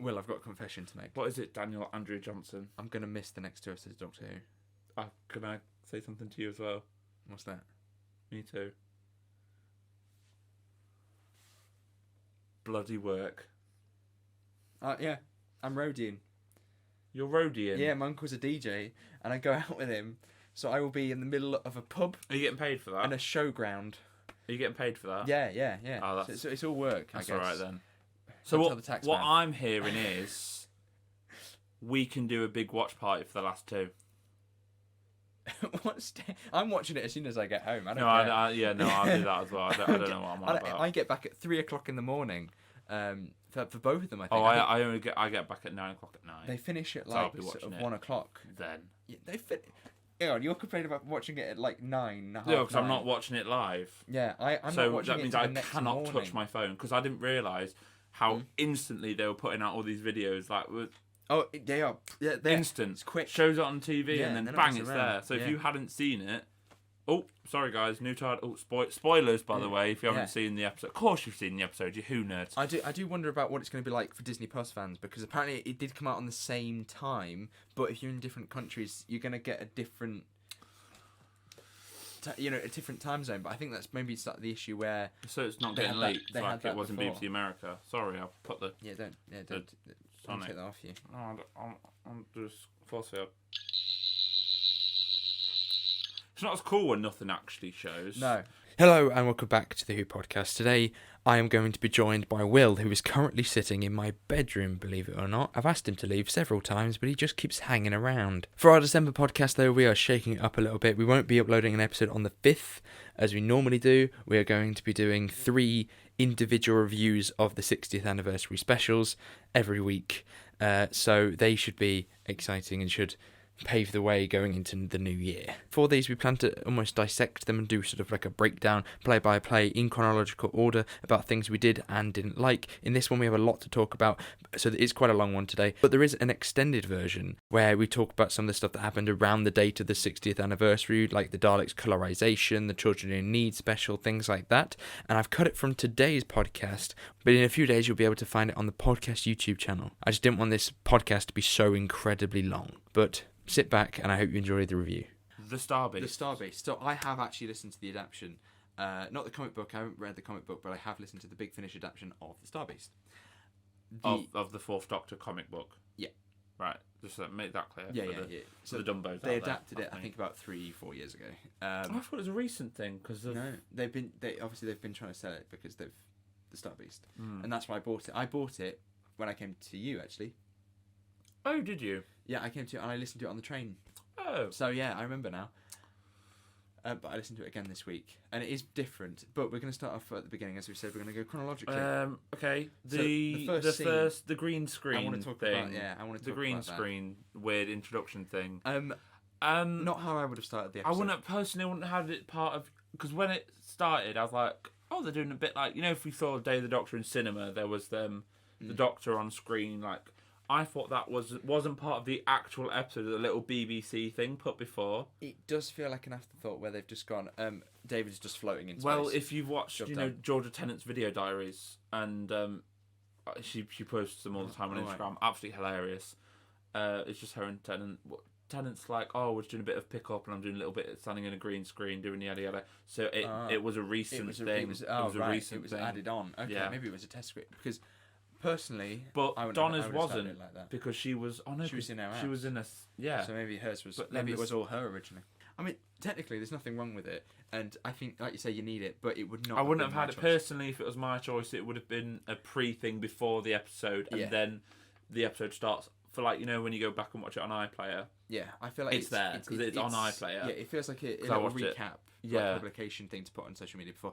Will, I've got a confession to make. What is it, Daniel Andrew Johnson? I'm going to miss the next 2 episodes of Doctor Who. Can I say something to you as well? What's that? Me too. Bloody work. Yeah, I'm roadieing. You're roadieing? Yeah, my uncle's a DJ, and I go out with him, so I will be in the middle of a pub. Are you getting paid for that? And a showground. Are you getting paid for that? Yeah. Oh, so it's all work, I guess. That's alright then. So what I'm hearing is we can do a big watch party for the last 2. I'm watching it as soon as I get home. I don't care. I'll do that as well. I don't know what I'm on about. I get back at 3 o'clock in the morning. For both of them, I think. I get back at 9 o'clock at night. They finish at like sort of 1 o'clock. Then you're complaining about watching it at like 9. No, because I'm not watching it live. Yeah, I'm so not watching that it means the I next cannot morning. touch my phone because I didn't realise how instantly they were putting out all these videos. Like, they are. Yeah, instant. It's quick. Shows it on TV and then bang, it's there. So if Yeah. you hadn't seen it. Oh, sorry guys, new title. Spoilers, by the way, if you haven't seen the episode. Of course you've seen the episode, you Who nerds. I do wonder about what it's going to be like for Disney Plus fans, because apparently it did come out on the same time, but if you're in different countries, you're going to get a different, a different time zone. But I think that's maybe the issue where... So it's not getting leaked like it was in BBC America. Sorry, I'll put the... Don't take that off you. No, I'm just force field. It's not as cool when nothing actually shows. No. Hello and welcome back to the Who podcast. Today I am going to be joined by Will, who is currently sitting in my bedroom, believe it or not. I've asked him to leave several times, but he just keeps hanging around. For our December podcast, though, we are shaking it up a little bit. We won't be uploading an episode on the 5th, as we normally do. We are going to be doing 3 individual reviews of the 60th anniversary specials every week. So they should be exciting and should pave the way going into the new year. For these, we plan to almost dissect them and do sort of like a breakdown, play-by-play, in chronological order about things we did and didn't like. In this one, we have a lot to talk about, so it's quite a long one today. But there is an extended version where we talk about some of the stuff that happened around the date of the 60th anniversary, like the Daleks' colorization, the Children in Need special, things like that. And I've cut it from today's podcast, but in a few days, you'll be able to find it on the podcast YouTube channel. I just didn't want this podcast to be so incredibly long, but... sit back and I hope you enjoy the review. The Starbeast. The Starbeast. So I have actually listened to the adaptation. Not the comic book, I haven't read the comic book, but I have listened to the Big Finish adaptation of The Starbeast. Of the 4th Doctor comic book? Yeah. Right, just to make that clear. Yeah. So the Dumbos they adapted it, I think, about 3-4 years ago. I thought it was a recent thing, because No, they've been trying to sell it because they've... The Starbeast. And that's why I bought it. I bought it when I came to you, actually. Oh, did you? Yeah, I came to it and I listened to it on the train. Oh. So yeah, I remember now. But I listened to it again this week, and it is different. But we're going to start off at the beginning, as we said. We're going to go chronologically. Okay. The green screen. I want to talk thing. about. I want to talk the green about screen weird introduction thing. Not how I would have started the episode. I wouldn't have it part of, because when it started, I was like, oh, they're doing a bit like, if we saw Day of the Doctor in cinema, there was the Doctor on screen, like. I thought that wasn't part of the actual episode, the little BBC thing put before. It does feel like an afterthought where they've just gone, David's just floating in space. Well, if you've watched, Georgia Tennant's video diaries, and she posts them all the time on Instagram, right. Absolutely hilarious. It's just her and Tennant. Tennant's like, oh, we're just doing a bit of pick-up, and I'm doing a little bit of standing in a green screen, doing yada yada. So it was a recent thing. It was a recent thing. Added on. Okay, yeah. Maybe it was a test script, because... Personally, but Donna's wasn't like that. Because she was on her. She was in our house. She was in a So maybe hers was. But maybe it was all her originally. I mean, technically, there's nothing wrong with it, and I think, like you say, you need it, but it would not. I wouldn't have had it personally if it was my choice. It would have been a pre-thing before the episode, and then the episode starts. For when you go back and watch it on iPlayer. Yeah, I feel like it's there because it's on iPlayer. Yeah, it feels like a little recap, publication thing to put on social media before.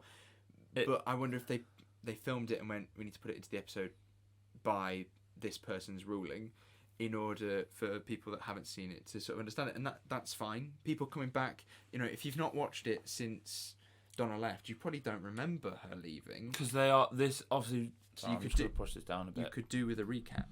But I wonder if they filmed it and went, we need to put it into the episode by this person's ruling in order for people that haven't seen it to sort of understand it, and that's fine. People coming back, if you've not watched it since Donna left, you probably don't remember her leaving, because they are this obviously. So you could push this down a bit. You could do with a recap.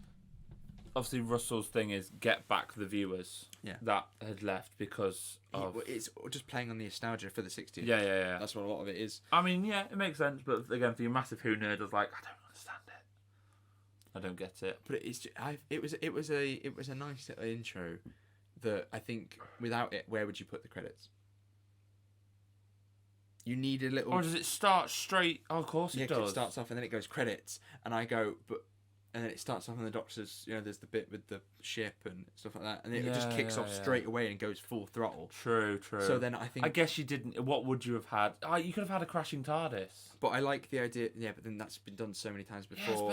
Obviously, Russell's thing is get back the viewers that had left because of... It's just playing on the nostalgia for the 60th. Yeah. That's what a lot of it is. I mean, yeah, it makes sense, but again, for your massive Who nerd, I was like, I don't understand it. I don't get it. But it was a nice little intro that I think without it, where would you put the credits? You need a little. Or does it start straight? Oh, of course it does. It starts off and then it goes credits, and I go, and then it starts off and the doctor's, there's the bit with the ship and stuff like that, and it just kicks off straight away and goes full throttle. True. So then I guess you didn't. What would you have had? Oh, you could have had a crashing TARDIS. But I like the idea. Yeah, but then that's been done so many times before,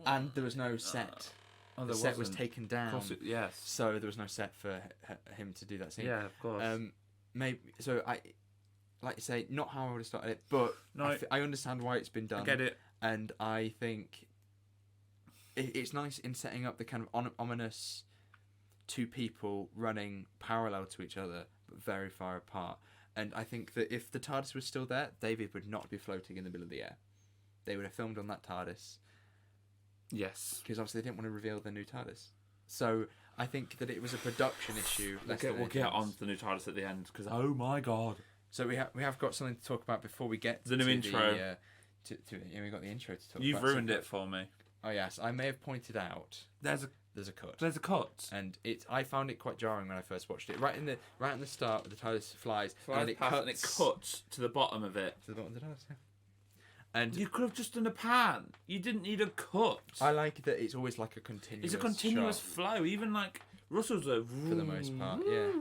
and there was no set. The set was taken down. Of course yes. So there was no set for him to do that scene. Yeah, of course. Maybe so. Like you say, not how I would have started it, but no, I understand why it's been done. I get it, and I think it's nice in setting up the kind of ominous two people running parallel to each other but very far apart. And I think that if the TARDIS was still there, David would not be floating in the middle of the air. They would have filmed on that TARDIS. Yes. Because obviously they didn't want to reveal the new TARDIS. So I think that it was a production issue. We'll get on to the new TARDIS at the end, because oh my god. So we have got something to talk about before we get the new intro. We got the intro to talk about. You've ruined it for me. Oh yes, I may have pointed out there's a cut. There's a cut, and I found it quite jarring when I first watched it. Right in the start, the TARDIS flies and it cuts, and it cuts to the bottom of it. To the bottom of the TARDIS. Yeah. And you could have just done a pan. You didn't need a cut. I like that it's always like a continuous. It's a continuous flow. Even like Russell's for the most part, yeah.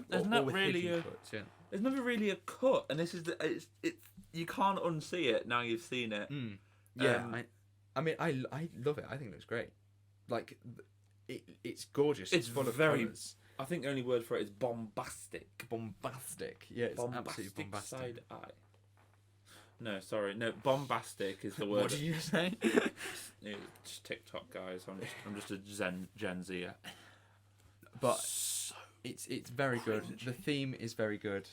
There's not really a. Cuts, yeah. There's never really a cut, and this is it's you can't unsee it now you've seen it. Yeah, I mean I love it. I think it looks great. Like it's gorgeous. It's full of very colours. I think the only word for it is bombastic. Bombastic. Yeah, it's absolutely bombastic. Side eye. No, sorry, no. Bombastic is the word. What did you say? It's TikTok, guys. I'm just a Gen Zer. But it's very good. The theme is very good.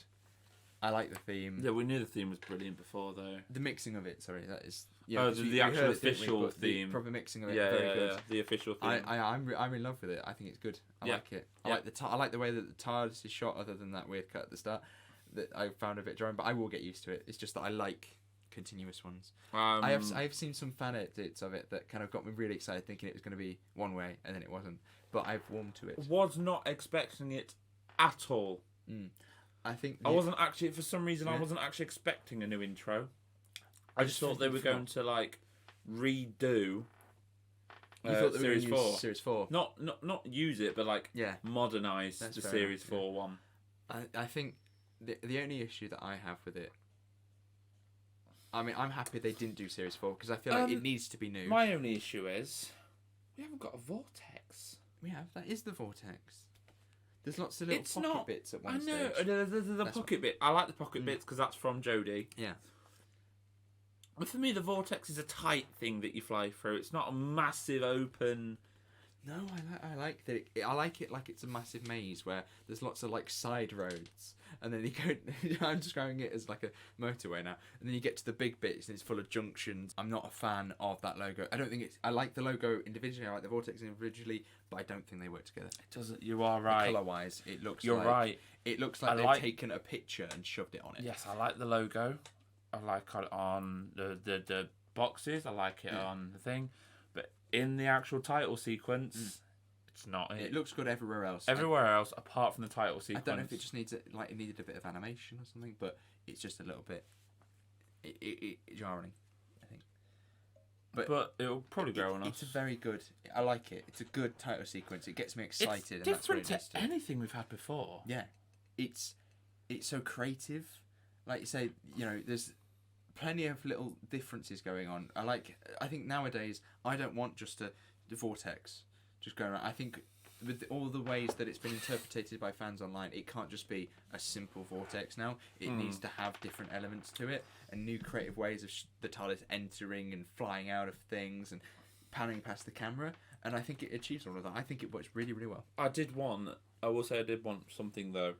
I like the theme. Yeah, we knew the theme was brilliant before, though. The mixing of it, sorry, that is. Yeah, the actual official theme. The proper mixing of it, very good. Yeah, the official theme. I'm in love with it. I think it's good. I like it. I like the way that the TARDIS is shot. Other than that weird cut at the start, that I found a bit jarring, but I will get used to it. It's just that I like continuous ones. I have seen some fan edits of it that kind of got me really excited, thinking it was going to be one way, and then it wasn't. But I've warmed to it. Was not expecting it at all. I think I wasn't actually, for some reason, I wasn't actually expecting a new intro. I just thought they were going to like redo. You thought they Series 4. Series 4. Not use it, but like modernise the Series 4 one. I think the only issue that I have with it. I mean, I'm happy they didn't do Series 4 because I feel like it needs to be new. My only issue is we haven't got a vortex. We have. That is the vortex. There's lots of little pocket bits at one stage. I know. The pocket bit. I like the pocket bits because that's from Jodie. Yeah. But for me, the vortex is a tight thing that you fly through. It's not a massive open. No, I like that. I like it like it's a massive maze where there's lots of like side roads, and then you go. I'm describing it as like a motorway now, and then you get to the big bits, and it's full of junctions. I'm not a fan of that logo. I don't think it's. I like the logo individually. I like the vortex individually, but I don't think they work together. It doesn't. You are right. Color-wise, it looks. You're right. It looks like they've taken a picture and shoved it on it. Yes, I like the logo. I like it on the boxes. I like it on the thing. But in the actual title sequence, it's not it. It looks good everywhere else. Everywhere else, apart from the title sequence. I don't know if it just needs it needed a bit of animation or something, but it's just a little bit jarring, I think. But it'll probably grow on us. It's a very good. I like it. It's a good title sequence. It gets me excited. It's different to anything we've had before. Yeah, it's so creative. Like you say, there's plenty of little differences going on. I think nowadays I don't want just the vortex just going around. I think with all the ways that it's been interpreted by fans online, it can't just be a simple vortex now. It needs to have different elements to it and new creative ways of the TARDIS entering and flying out of things and panning past the camera. And I think it achieves all of that. I think it works really, really well. I will say I did want something though.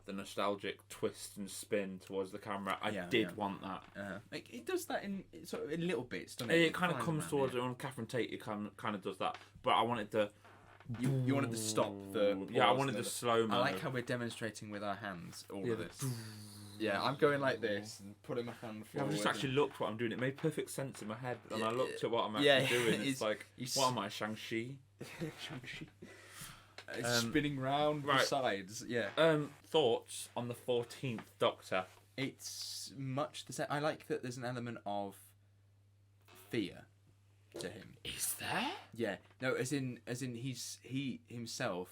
The nostalgic twist and spin towards the camera. I did want that. It does that in little bits, doesn't it? It kind of comes towards it on Catherine Tate. It kind of does that. But I wanted the. You wanted to stop the. I wanted the slow mo. I like how we're demonstrating with our hands all of this. Yeah, I'm going like this and putting my hand forward. I've just actually looked what I'm doing. It made perfect sense in my head, and I looked at what I'm actually doing. It's like, what am I, Shang-Chi? Shang-Chi. It's spinning round the sides. Yeah. Thoughts on the 14th Doctor? It's much the same. I like that there's an element of fear to him. Is there? Yeah. No, as in he himself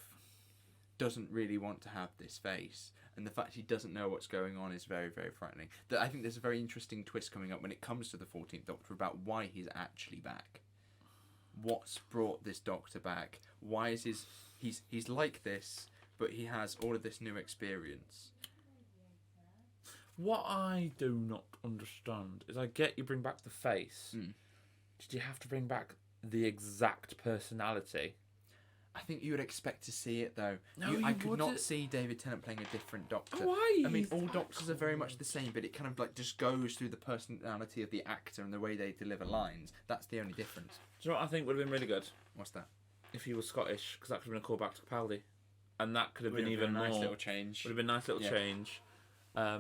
doesn't really want to have this face, and the fact he doesn't know what's going on is very, very frightening. I think there's a very interesting twist coming up when it comes to the 14th Doctor about why he's actually back. What's brought this Doctor back? Why is he's like this, but he has all of this new experience. What I do not understand is, I get you bring back the face. Did you have to bring back the exact personality? I think you would expect to see it, though. No, I could not see David Tennant playing a different Doctor. Why? I mean, all Doctors are very much the same, but it kind of like just goes through the personality of the actor and the way they deliver lines. That's the only difference. Do you know what I think would have been really good? What's that? If he was Scottish, because that could have been a callback to Capaldi. And that could have been even more. Nice little change. Would have been a nice little change. I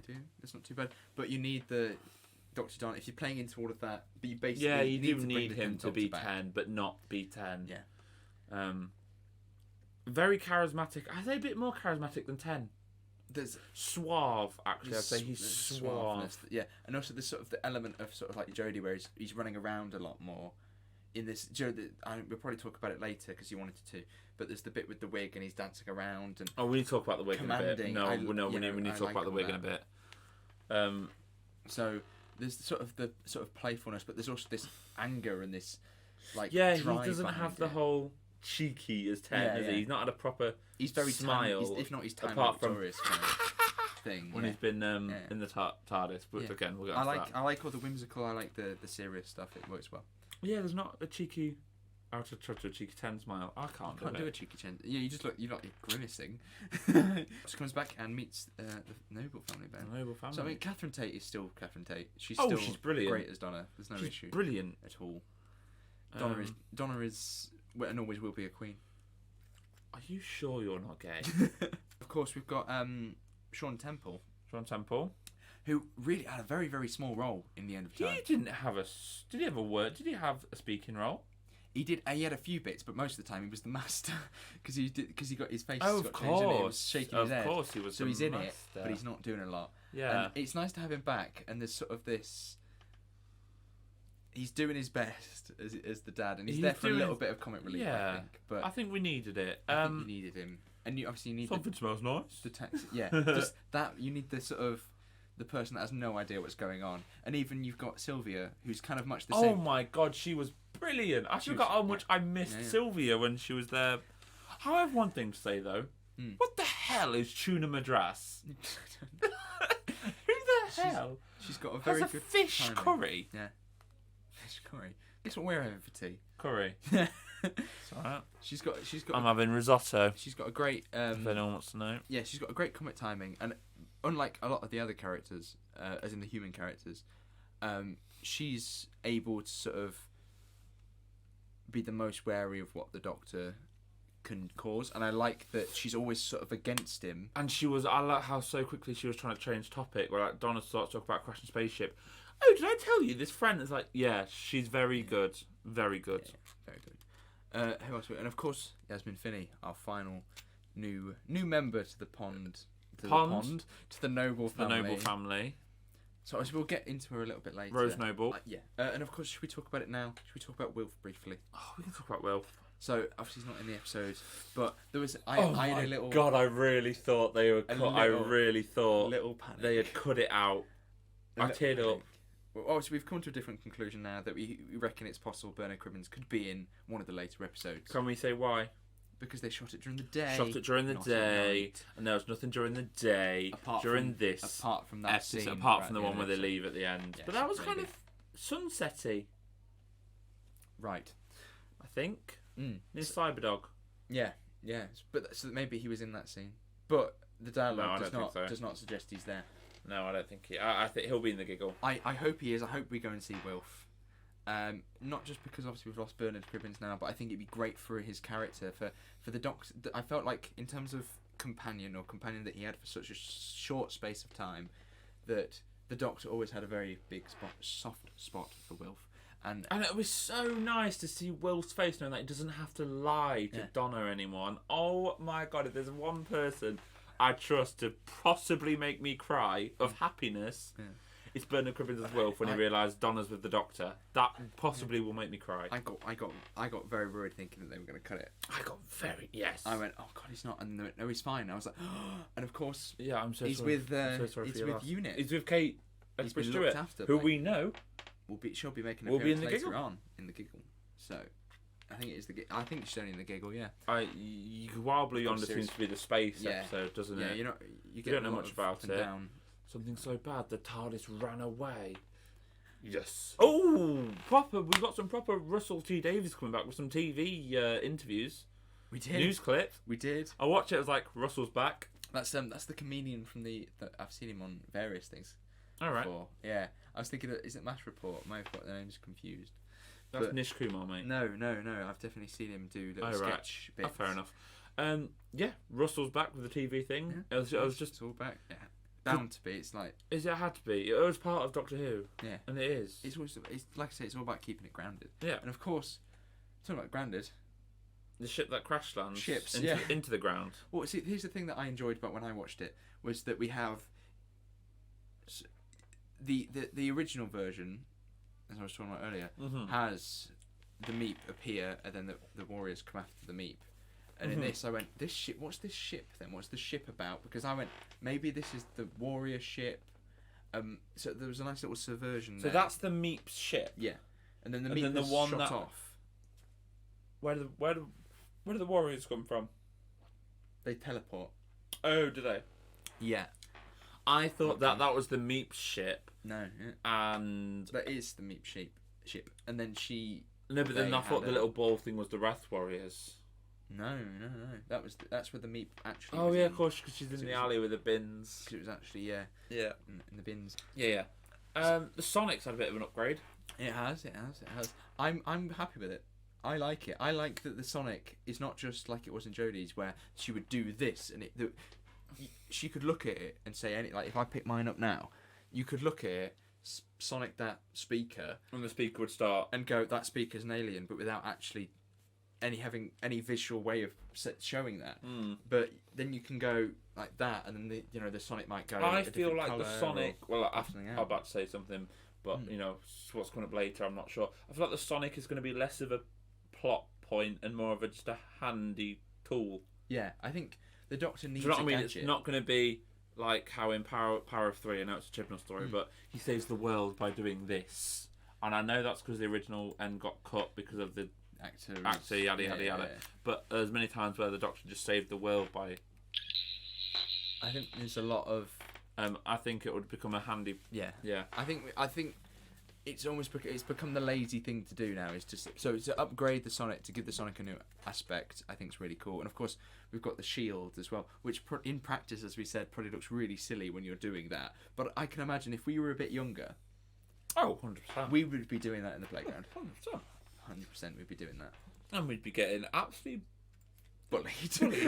do. That's not too bad. But you need the Dr. Don, if you're playing into all of that, but you basically you do need him to be 10, but not be 10. Yeah. Very charismatic. I'd say a bit more charismatic than 10. There's suave, actually. I'd say he's suave. Yeah, and also there's sort of the element of sort of like Jodie, where he's running around a lot more. In this, we'll probably talk about it later because you wanted to. But there's the bit with the wig and he's dancing around and. Oh, we need to talk about the wig in a bit. We need to talk about the wig in a bit. So there's sort of playfulness, but there's also this anger and this like. Yeah, he doesn't have the whole cheeky as 10, is he? He's not had a proper. He's very smile. If not, he's time apart from Victorious kind of thing when he's been in the TARDIS. But again, we'll get on to that. I like all the whimsical. I like the serious stuff. It works well. Yeah, there's not a cheeky. I would try to do a cheeky 10 smile. I can't do a cheeky 10. Yeah, you're grimacing. She comes back and meets the Noble family. Ben. The Noble family. So I mean, Catherine Tate is still Catherine Tate. She's brilliant. Great as Donna. There's no issue. Brilliant at all. Donna is and always will be a queen. Are you sure you're not gay? Of course, we've got Sean Temple. Who really had a very, very small role in the end of time. He didn't have a. Did he have a word? Did he have a speaking role? He did. He had a few bits, but most of the time he was the master because he got his face. Oh, got changed and he was shaking his head. Of course, he was. So he's in it, but he's not doing a lot. Yeah, and it's nice to have him back. And there's sort of this. He's doing his best as the dad, and he's there for a little bit of comic relief. Yeah, I think, but I think we needed it. I think you needed him, and you obviously need something smells nice. The taxi, yeah, just that you need the sort of. The person that has no idea what's going on. And even you've got Sylvia, who's kind of much the same. Oh my god, she was brilliant. I forgot how much I missed Sylvia when she was there. I have one thing to say, though. What the hell is tuna madras? Who the hell? She's got a very good fish timing. Curry. Yeah. Fish curry. Guess what we're having for tea? Curry. It's alright. She's got. I'm having risotto. She's got a great. If anyone wants to know. Yeah, she's got a great comic timing, and unlike a lot of the other characters, as in the human characters, she's able to sort of be the most wary of what the Doctor can cause, and I like that she's always sort of against him. And I like how so quickly she was trying to change topic, where like Donna starts talking about crashing spaceship. Oh, did I tell you this friend is like, yeah, she's very good. Very good. Yeah, very good. Who else? And of course, Yasmin Finney, our final new member to the pond. To the Noble family. The Noble family. So we'll get into her a little bit later. Rose Noble. Yeah. And of course, should we talk about it now? Should we talk about Wilf briefly? Oh, we can talk about Wilf. So obviously he's not in the episode, but there was I had a little. God, I really thought they were. I really thought little panic. They had cut it out. I teared up. Well, obviously we've come to a different conclusion now that we reckon it's possible Bernard Cribbins could be in one of the later episodes. Can we say why? Because they shot it during the day. And there was nothing during the day. Apart from that scene. Apart from the one where they leave at the end. Yes, but that was kind of sunsetty. Right. I think. In Cyberdog. Yeah. But so maybe he was in that scene. But the dialogue does not suggest he's there. No, I don't think he. I think he'll be in the giggle. I hope he is. I hope we go and see Wilf. Not just because obviously we've lost Bernard Cribbins now, but I think it'd be great for his character, for the Doctor. I felt like in terms of companion that he had for such a short space of time, that the Doctor always had a very big soft spot for Wilf. And it was so nice to see Will's face knowing that he doesn't have to lie to Donna anymore. And oh my god, if there's one person I trust to possibly make me cry of happiness, it's Bernard Cribbins as Wilf when he realised Donna's with the Doctor. That possibly will make me cry. I got very worried thinking that they were going to cut it. I got very I went, oh god, he's not, and no, he's fine. I was like, oh, and of course, I'm so he's sorry. with he's with Unit. He's with Kate. He's been looked after, who we know she'll be making an appearance later on in the Giggle. So I think it is I think she's only in the Giggle. Yeah. Wobbly Yonder seems to be the space episode, doesn't it? Yeah, you don't know much about it. Down. Something so bad, the TARDIS ran away. Yes. Oh, proper. We've got some proper Russell T Davies coming back with some TV interviews. We did. News clip. We did. I watched it. I was like, Russell's back. That's the comedian from that I've seen him on various things. All right. Before. Yeah. I was thinking, is it Mash Report? I might have got the names confused. That's Nish Kumar, mate. No. I've definitely seen him do little sketch bits. Oh, fair enough. Yeah, Russell's back with the TV thing. Yeah. I was just it's all back. Yeah. Bound to be. It's like. It had to be. It was part of Doctor Who. Yeah. And it is. It's like I say. It's all about keeping it grounded. Yeah. And of course, talking about grounded. The ship that crash lands. Ships. Into the ground. Well, see, here's the thing that I enjoyed about when I watched it was that we have. The original version, as I was talking about earlier, has the Meep appear and then the warriors come after the Meep. And in this, I went, this ship. What's this ship then? What's the ship about? Because I went, maybe this is the warrior ship. So there was a nice little subversion there. So that's the Meep's ship. Yeah, and then the Meep was one shot that... off. Where do the warriors come from? They teleport. Oh, do they? Yeah. I thought that was the Meep ship. No. Yeah. And that is the Meep ship. And then she. No, but then I thought the little ball thing was the Wrath Warriors. No. That's where the Meep actually. Oh yeah, of course, because she's in the alley with the bins. It was actually in the bins. Yeah. The Sonic's had a bit of an upgrade. It has. I'm happy with it. I like it. I like that the Sonic is not just like it was in Jodie's, where she would do this and she could look at it and say any, like if I pick mine up now, you could look at it, Sonic that speaker, and the speaker would start and go, that speaker's an alien, but without actually having any visual way of showing that. But then you can go like that, and then the Sonic might go. I feel like the Sonic. Well, I'm about to say something, but what's coming up later, I'm not sure. I feel like the Sonic is going to be less of a plot point and more of just a handy tool. Yeah, I think the Doctor needs. Do you know what I mean? Gadget. It's not going to be like how in Power of 3. I know it's a Chibnall story, but he saves the world by doing this, and I know that's because the original end got cut because of the actor yada yada. Yeah. But there's many times where the Doctor just saved the world by. I think there's a lot of. I think it would become a handy. Yeah. Yeah. I think it's become the lazy thing to do now. Is to upgrade the Sonic, to give the Sonic a new aspect. I think is really cool. And of course we've got the shield as well, which in practice, as we said, probably looks really silly when you're doing that. But I can imagine if we were a bit younger. Oh, 100%. We would be doing that in the playground. 100%. 100% we'd be doing that. And we'd be getting absolutely bullied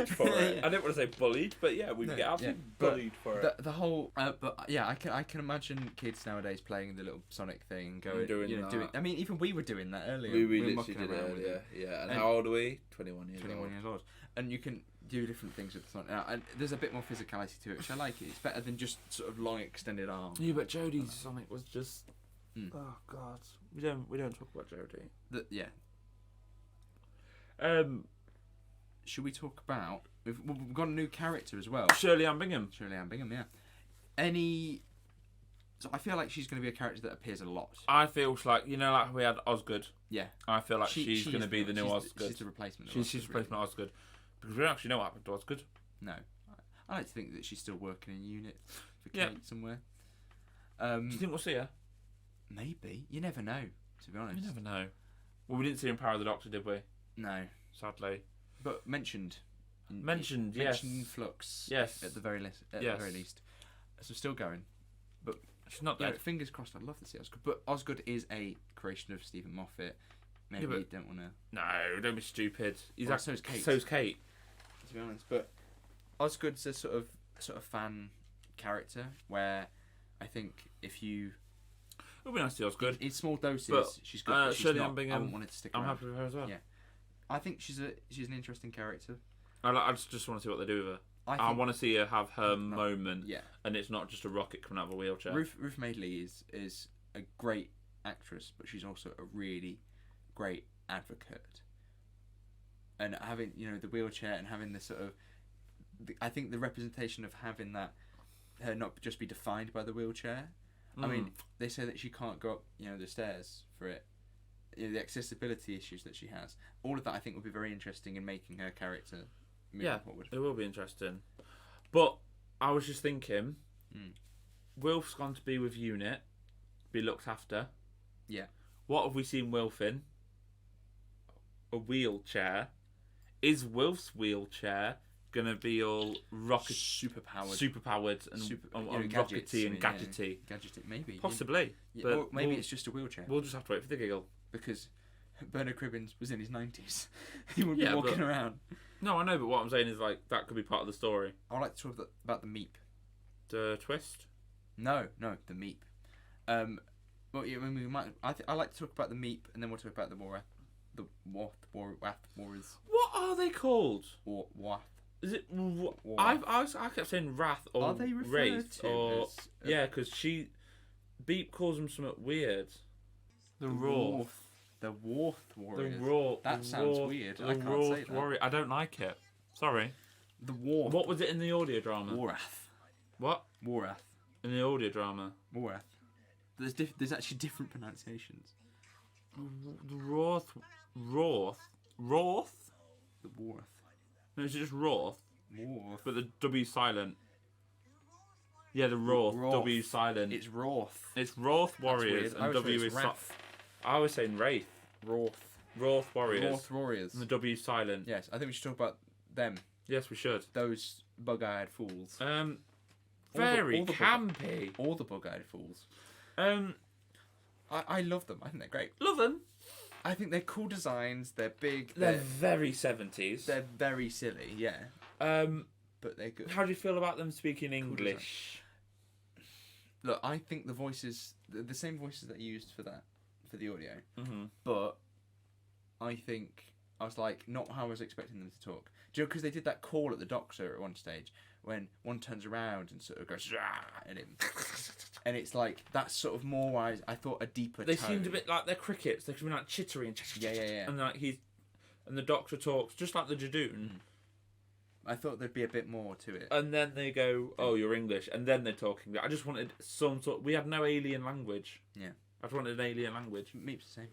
for it. I didn't want to say bullied, but yeah, we'd get absolutely bullied for it. The whole, but yeah, I can imagine kids nowadays playing the little Sonic thing, doing. I mean, even we were doing that earlier. We literally did it earlier. Yeah, and how old are we? 21 years old. And you can do different things with the Sonic now, and there's a bit more physicality to it, which I like. It's better than just sort of long extended arms. Yeah, but Jodie's Sonic was just. Oh God, we don't talk about Jodie. Yeah. Should we talk about... We've got a new character as well. Shirley Ann Bingham, yeah. So I feel like she's going to be a character that appears a lot. I feel like, like we had Osgood. Yeah. I feel like she's going to be the new Osgood. She's the replacement. She's the replacement of Osgood. Because we don't actually know what happened to Osgood. No. I like to think that she's still working in unit for Kate somewhere. Do you think we'll see her? Maybe. You never know, to be honest. You never know. Well, we didn't see her in Power of the Doctor, did we? No. Sadly. But mentioned, yes. Mentioned Flux. Yes. At the very least. Very least. So still going, but she's not dead. Fingers crossed. I'd love to see Osgood, but Osgood is a creation of Stephen Moffat. Maybe you don't want to. No, don't be stupid. So's Kate. So's Kate. To be honest, but Osgood's a sort of fan character where I think if you It'll be nice to see Osgood. in small doses, But, she's good. But she's Shirley not. Ambingham, I wouldn't want it to stick I'm around. happy with her as well. Yeah. I think she's an interesting character. I just want to see what they do with her. I want to see her have her moment, Yeah. and it's not just a rocket coming out of a wheelchair. Ruth Madeley is a great actress, but she's also a really great advocate. And having the wheelchair and having this sort of, I think the representation of having that, her not just be defined by the wheelchair. I mean, they say that she can't go up the stairs for it. The accessibility issues that she has, all of that I think would be very interesting in making her character moving forward. It will be interesting. But I was just thinking, Wilf's gone to be with Unit, be looked after. Yeah. What have we seen Wilf in? A wheelchair. Is Wilf's wheelchair gonna be all superpowered and rockety and gadgety? Gadgety, maybe. Possibly. Yeah, but or maybe it's just a wheelchair. We'll just have to wait for the giggle. Because Bernard Cribbins was in his 90s. He wouldn't be walking around. No, I know, but what I'm saying is that could be part of the story. I'd like to talk about the Meep. The twist? No, the Meep. Well, yeah, I mean, we might. I like to talk about the Meep, and then we'll talk about the Warriors. What are they called? Wath. Is it? I kept saying Wrath or Are they referred Wraith to or as, because Beep calls them something weird. The Wrath. The Warth Warriors. The Wrath. That sounds weird. I can't say that. Warrior. I don't like it. Sorry. The Warth. What was it in the audio drama? Warath. What? Warath. In the audio drama. Warath. There's actually different pronunciations. The Wrath. The Warth. No, is it just Wrath? Warth. But the W silent. Yeah, the Wrath. W silent. It's Wrath. It's Wrath Warriors and W is silent. I was saying Wraith. Wrath Warriors. Wrath Warriors. And the W silent. Yes, I think we should talk about them. Yes, we should. Those bug-eyed fools. Very campy. All the bug-eyed fools. I love them. I think they're great. Love them. I think they're cool designs. They're big. They're very 70s. They're very silly, yeah. But they're good. How do you feel about them speaking English? Look, I think the voices, the same voices that I used for the audio. Mm-hmm. But I think I was like, not how I was expecting them to talk. Do you know, because they did that call at the doctor at one stage when one turns around and sort of goes at him, and it's like that's sort of more wise. I thought a deeper. They tone. seemed a bit like they're crickets. They could be like chittery and yeah. And like and the doctor talks just like the Jadoon. I thought there'd be a bit more to it. And then they go, "Oh, you're English," and then they're talking. I just wanted some sort. We had no alien language. Yeah. I just wanted an alien language. Meep's the same.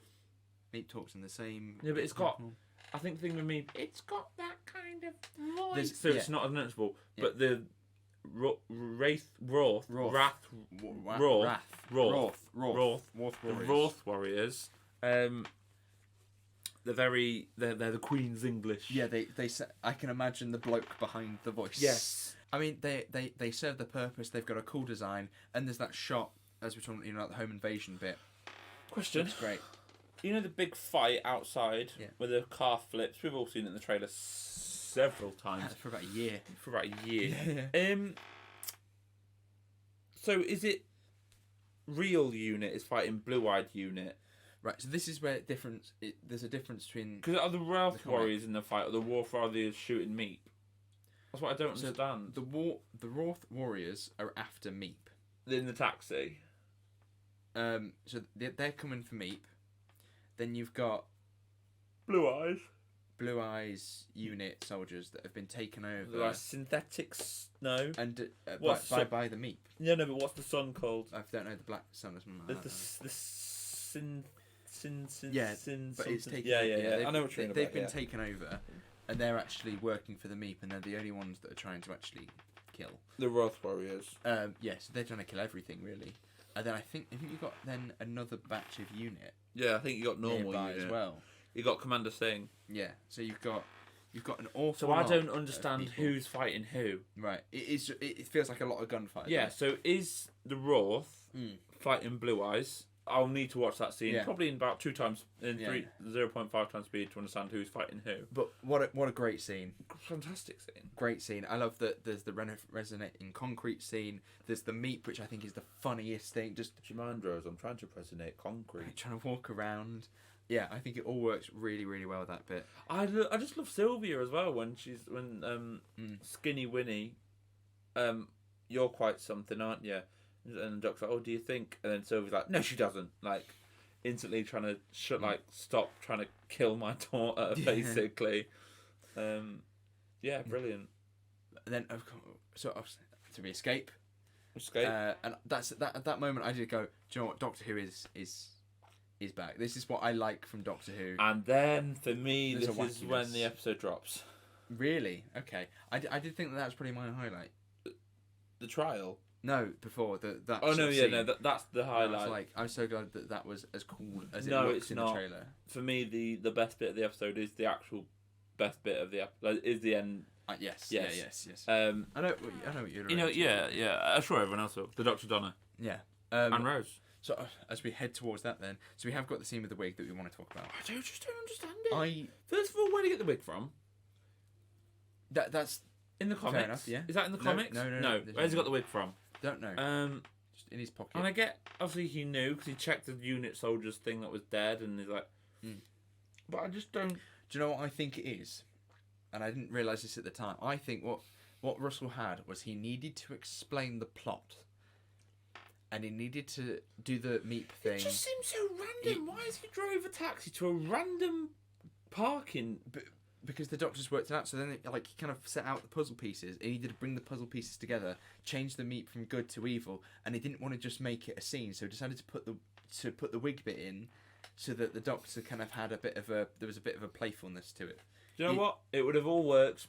Meep talks in the same. Yeah, but it's got. I think the thing with me, it's got that kind of voice. So it's not as noticeable. Yeah. But the Wrath Warriors. They're the Queen's English. Yeah, they I can imagine the bloke behind the voice. Yes. I mean, they serve the purpose. They've got a cool design, and there's that shot as we're talking, like the home invasion bit. Question. It's great. You know the big fight outside where the car flips? We've all seen it in the trailer several times. For about a year. Yeah. So is it real Unit is fighting Blue-Eyed Unit? Right, so this is where there's a difference between... Because are the Wrath Warriors in the fight, or the Wrath Warriors shooting Meep? That's what I don't understand. The Wrath Warriors are after Meep. In the taxi? So they're coming for Meep. Then you've got Blue Eyes Unit soldiers that have been taken over. Like synthetics, no. And by the Meep. Yeah, no, but what's the son called? I don't know, the Black Sun or something like that. But it's taken. Yeah. I know what you're They've been taken over, and they're actually working for the Meep, and they're the only ones that are trying to actually kill. The Wrath Warriors. So they're trying to kill everything really. And then I think you got then another batch of Unit. Yeah, I think you got normal Unit as well. You got Commander Singh. Yeah, so you've got an awful. So I don't understand who's fighting who. Right, it feels like a lot of gunfight. Yeah, so is the Wrath fighting Blue Eyes, I'll need to watch that scene probably in about 0.5 times speed to understand who's fighting who. But what a great scene! Fantastic scene. Great scene. I love that there's the resonating concrete scene. There's the meat, which I think is the funniest thing. Just do you mind, Rose? I'm trying to resonate concrete. Trying to walk around. Yeah, I think it all works really, really well, that bit. I just love Sylvia as well when Skinny Winnie, you're quite something, aren't you? And the doctor's like, oh, do you think? And then Sylvia's like, no, she doesn't. Like, instantly trying to stop trying to kill my daughter, basically. Yeah, brilliant. And then, so we escape. And that's at that moment I did go, do you know what? Doctor Who is back. This is what I like from Doctor Who. And then for me, this is when the episode drops. Really? Okay. I did think that was probably my highlight. The trial. No, before that. Oh no, yeah, no, that's the highlight. I'm so glad that was as cool as it looks in the trailer. For me, the best bit of the episode is the actual best bit of the episode. Is the end. Yes. I know what you're. I'm sure everyone else will. The Dr. Donna. Yeah. And Rose. So as we head towards that, then, so we have got the scene with the wig that we want to talk about. I just don't understand it. First of all, where do you get the wig from? That's in the comics. Fair enough, yeah. Is that in the comics? No. Where's he got the wig from? Don't know. Just in his pocket. And I get, obviously he knew because he checked the unit soldiers thing that was dead, and he's like, but I just don't. Do you know what I think it is? And I didn't realise this at the time. I think what Russell had was he needed to explain the plot. And he needed to do the meep thing. It just seems so random. Why has he drove a taxi to a random parking? Because the doctors worked it out. So then, he kind of set out the puzzle pieces. He needed to bring the puzzle pieces together, change the meep from good to evil, and he didn't want to just make it a scene. So he decided to put the wig bit in, so that the Doctor kind of had there was a bit of a playfulness to it. Do you know what? It would have all worked.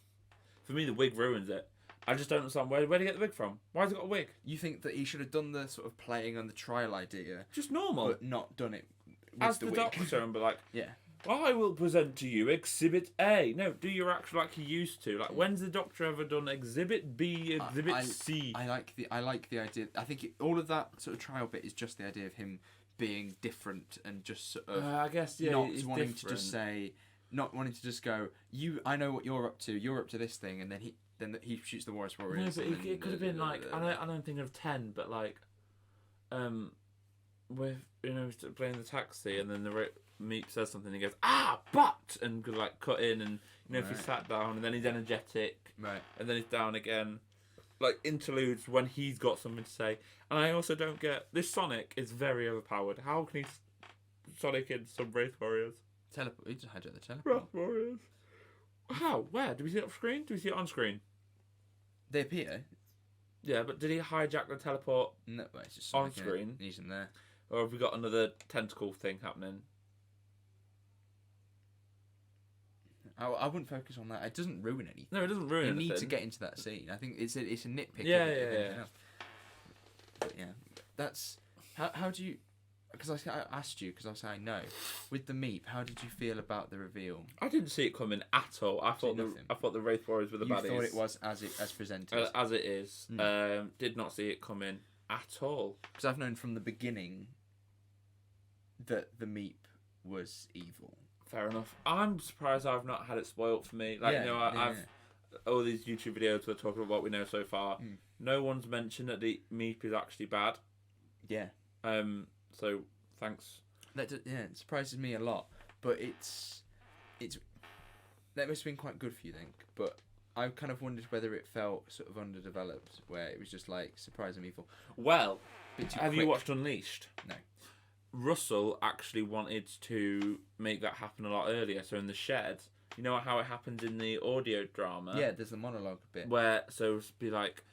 For me, the wig ruins it. I just don't understand where did he get the wig from? Why has he got a wig? You think that he should have done the sort of playing on the trial idea, just normal, but not done it with as the wig. Doctor, and be like, yeah. I will present to you Exhibit A. No, do your actual like he used to. Like, when's the Doctor ever done Exhibit B, Exhibit C? I like the idea. I think all of that sort of trial bit is just the idea of him being different and just sort of. I guess not wanting to just say, not wanting to just go. I know what you're up to. You're up to this thing, and then he shoots the Warriors. No, but it could have been like I don't think of 10, but like, with playing the taxi, and then the Meep says something, and he goes but, and could like cut in, and if he sat down, and then he's energetic, right, and then he's down again, like interludes when he's got something to say. And I also don't get this. Sonic is very overpowered. How can he Sonic in some Wraith Warriors? Teleport. He just hijacked the teleport. Wraith Warriors. How? Where? Do we see it off screen? Do we see it on screen? They appear. Yeah, but did he hijack the teleport? No, it's just on screen. He's in there. Or have we got another tentacle thing happening? I wouldn't focus on that. It doesn't ruin anything. No, it doesn't ruin anything. You need to get into that scene. I think it's a nitpick. Yeah. But yeah, that's how do you? Because I asked you because I know with the Meep. How did you feel about the reveal? I didn't see it coming at all. I thought the Wraith Warriors were the baddies. You thought it was as presented. As it is. Did not see it coming at all. Because I've known from the beginning that the Meep was evil. Fair enough. I'm surprised I've not had it spoilt for me. I've all these YouTube videos we're talking about what we know so far. No one's mentioned that the Meep is actually bad. Yeah. So thanks. It surprises me a lot, but it's that must have been quite good for you, think. But I kind of wondered whether it felt sort of underdeveloped, where it was just like surprising evil. Well, have you watched Unleashed? No. Russell actually wanted to make that happen a lot earlier. So in the shed, you know how it happens in the audio drama? Yeah, there's the monologue bit. Where, so it'd be like,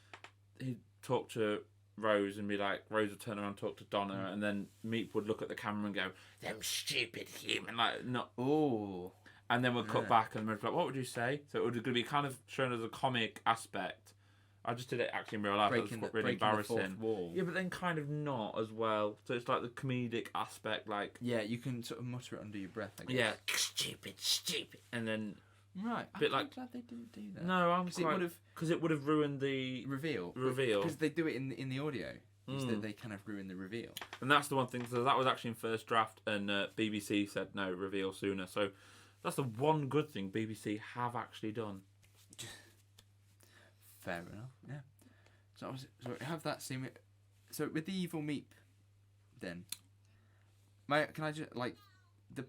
he'd talk to Rose and be like, Rose would turn around and talk to Donna, and then Meep would look at the camera and go, them stupid human, like, not. Ooh. And then we'd cut back and we'd be like, what would you say? So it would be kind of shown as a comic aspect. I just did it actually in real life. It was really embarrassing. The fourth wall. Yeah, but then kind of not as well. So it's like the comedic aspect, like. Yeah, you can sort of mutter it under your breath, I guess. Yeah, stupid. And then. Right. I'm glad they didn't do that. No, I'm quite. Because it would have ruined the reveal. Reveal. Because they do it in the audio. is that they kind of ruin the reveal. And that's the one thing. So that was actually in first draft, and BBC said no, reveal sooner. So that's the one good thing BBC have actually done. Fair enough. Yeah. So we have that scene. So with the evil Meep, then, can I just like the?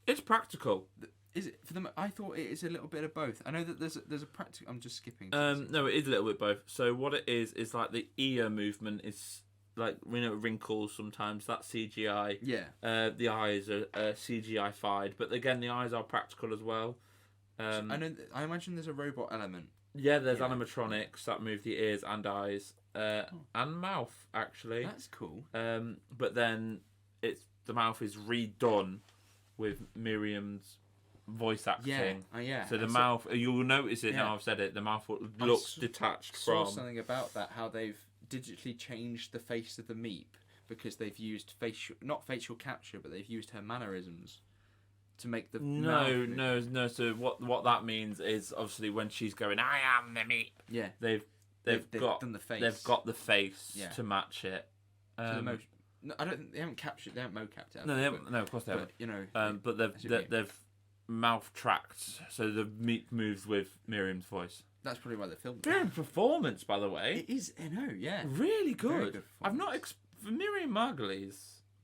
It's practical. Is it for them? I thought it is a little bit of both. I know that there's a practical. I'm just skipping. No, it is a little bit both. So what it is like the ear movement is like wrinkles sometimes. That's CGI. Yeah. The eyes are CGI-fied, but again the eyes are practical as well. I know. I imagine there's a robot element. Yeah, there's animatronics that move the ears and eyes and mouth actually. That's cool. But then the mouth is redone with Miriam's voice acting. Yeah. So the mouth, you'll notice it now I've said it, the mouth looks detached from... I saw something about that, how they've digitally changed the face of the Meep because they've used not facial capture, but they've used her mannerisms to make the No. So what that means is obviously when she's going, I am the Meep. Yeah. They've done the face. They've got the face to match it. No, I don't. They haven't captured. They haven't mocapped it. No, they haven't. No, of course they haven't. You know. But they've mouth tracked, so the Meep moves with Miriam's voice. That's probably why they filmed. Very performance, by the way. It is. I know. Yeah. Really good. Very good I've not for Miriam Margolyes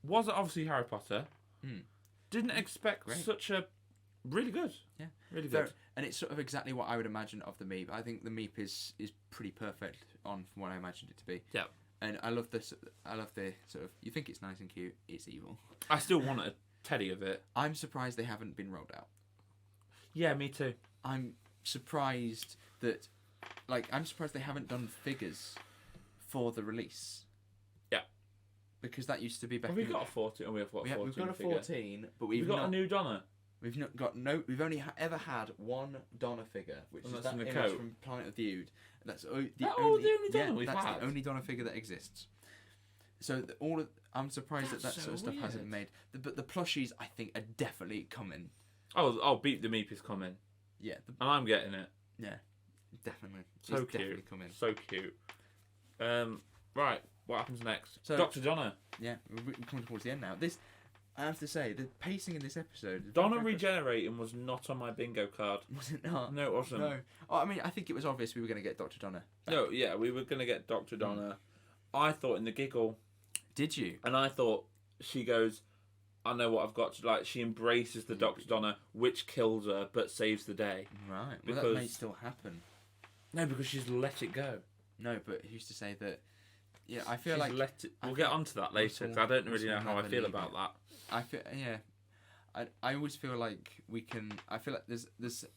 was obviously Harry Potter. Didn't expect such a really good. Yeah. Really good. And it's sort of exactly what I would imagine of the Meep. I think the Meep is pretty perfect from what I imagined it to be. Yeah. And I love this. I love the sort of. You think it's nice and cute. It's evil. I still want a teddy of it. I'm surprised they haven't been rolled out. Yeah, me too. I'm surprised that, I'm surprised they haven't done figures for the release. Yeah. Because that used to be back. Have we got a 14? We have what? We've got a 14, but we've got a new Donna. We've not got We've only ever had one Donna figure, which is that image coat from Planet of the Ood. That's the only Donna we've had. That's the only Donna figure that exists. So I'm surprised that sort of stuff hasn't been made. But the plushies, I think, are definitely coming. Oh, Beat the Meep is coming. Yeah. And I'm getting it. Yeah, definitely. So it's cute. Definitely coming. So cute. Right, what happens next? So, Dr. Donna. Yeah, we're coming towards the end now. I have to say, the pacing in this episode... Donna regenerating was not on my bingo card. Was it not? No, it wasn't. No. Oh, I mean, I think it was obvious we were going to get Dr. Donna back. No, yeah, we were going to get Dr. Donna. I thought in the giggle... Did you? And I thought, she goes, I know what I've got to... she embraces the Dr. Donna, which kills her, but saves the day. Right. Because... Well, that may still happen. No, because she's let it go. No, but who's to say that... Yeah, I feel like... We'll get onto that later, because I don't really know how I feel about that. I feel... Yeah. I always feel like we can... I feel like there's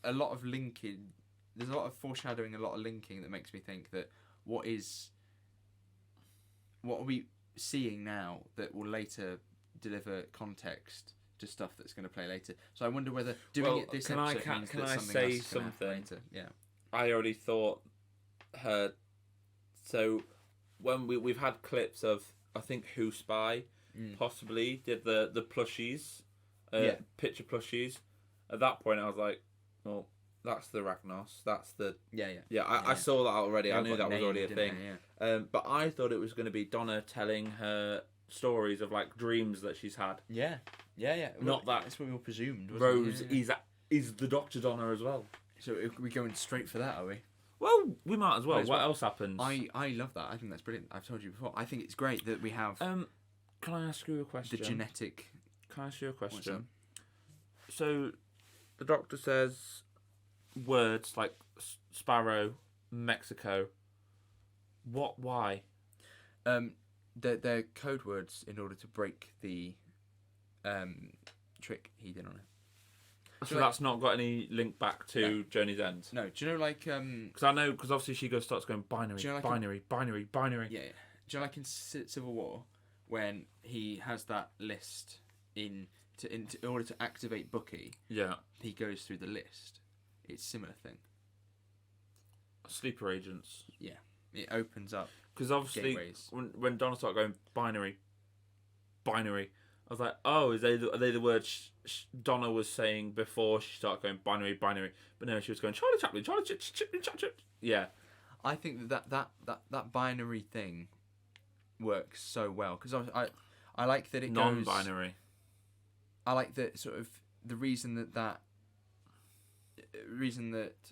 a lot of linking... There's a lot of foreshadowing, a lot of linking that makes me think that what are we seeing now that will later deliver context to stuff that's going to play later. So I wonder whether doing it this episode means that something else is going to happen later. Yeah. I already thought her... So when we've had clips of, I think, Who Spy possibly did the plushies, picture plushies. At that point I was like, well, that's the Ragnos. That's the... Yeah, I saw that already. I knew that was already a thing. But I thought it was going to be Donna telling her stories of dreams that she's had. Yeah. Not that. That's what we all presumed. Rose is the Dr. Donna as well. So are we going straight for that, are we? Well, we might as well. What else happens? I love that. I think that's brilliant. I've told you before. I think it's great that we have... Can I ask you a question? The genetic... Can I ask you a question? So, the doctor says words like sparrow, Mexico. Why? They're code words in order to break the trick he did on her. So that's not got any link back to Journey's End? No. Do you know, Because I know, because obviously she starts going binary, binary. Yeah. Do you know, in Civil War, when he has that list in order to activate Bucky, he goes through the list. It's a similar thing. Sleeper agents. Yeah. It opens up. Because obviously, when Donna started going binary, I was like, oh, are they the words Donna was saying before she started going binary? But no, she was going Charlie Chaplin. Yeah. I think that binary thing works so well because I like that it non-binary. I like that sort of the reason that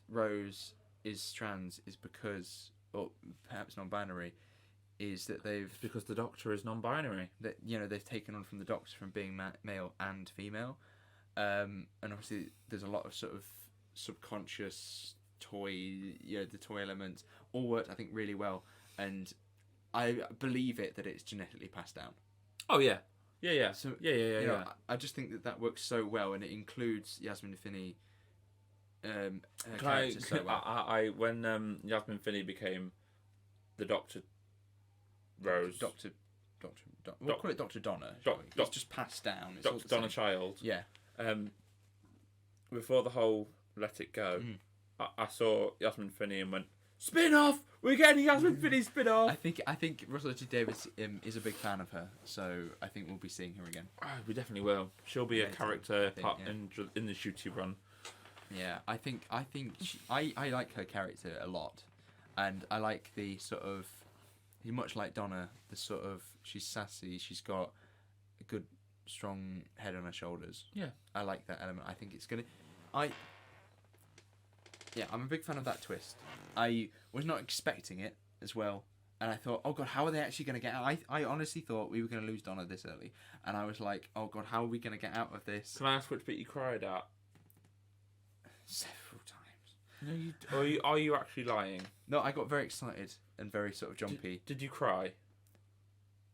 Rose is trans is because, or perhaps non-binary, is that It's because the Doctor is non-binary. that they've taken on from the Doctor from being male and female, and obviously there's a lot of sort of subconscious the toy elements all worked I think really well, and I believe that it's genetically passed down. Oh yeah. Yeah. So Yeah. I just think that works so well, and it includes Yasmin Finney. Character so well. When Yasmin Finney became the Doctor Rose, we'll call it Dr. Donna. It's just passed down. It's Dr. Donna Child. Yeah. Before the whole Let It Go, I saw Yasmin Finney and went, spin off. We're getting Yasmin Finney spin off. I think Russell T Davies is a big fan of her, so I think we'll be seeing her again. We definitely will. She'll be a character in the shooty run. Yeah, I think I like her character a lot, and I like the sort of, much like Donna, the sort of, she's sassy, she's got a good strong head on her shoulders. Yeah, I like that element. I think it's gonna, I'm a big fan of that twist. I was not expecting it as well, and I thought, oh god, how are they actually gonna get out? I honestly thought we were gonna lose Donna this early, and I was like, oh god, how are we gonna get out of this? Can I ask which bit you cried at? Several times. No, are you actually lying? No, I got very excited and very sort of jumpy. Did you cry?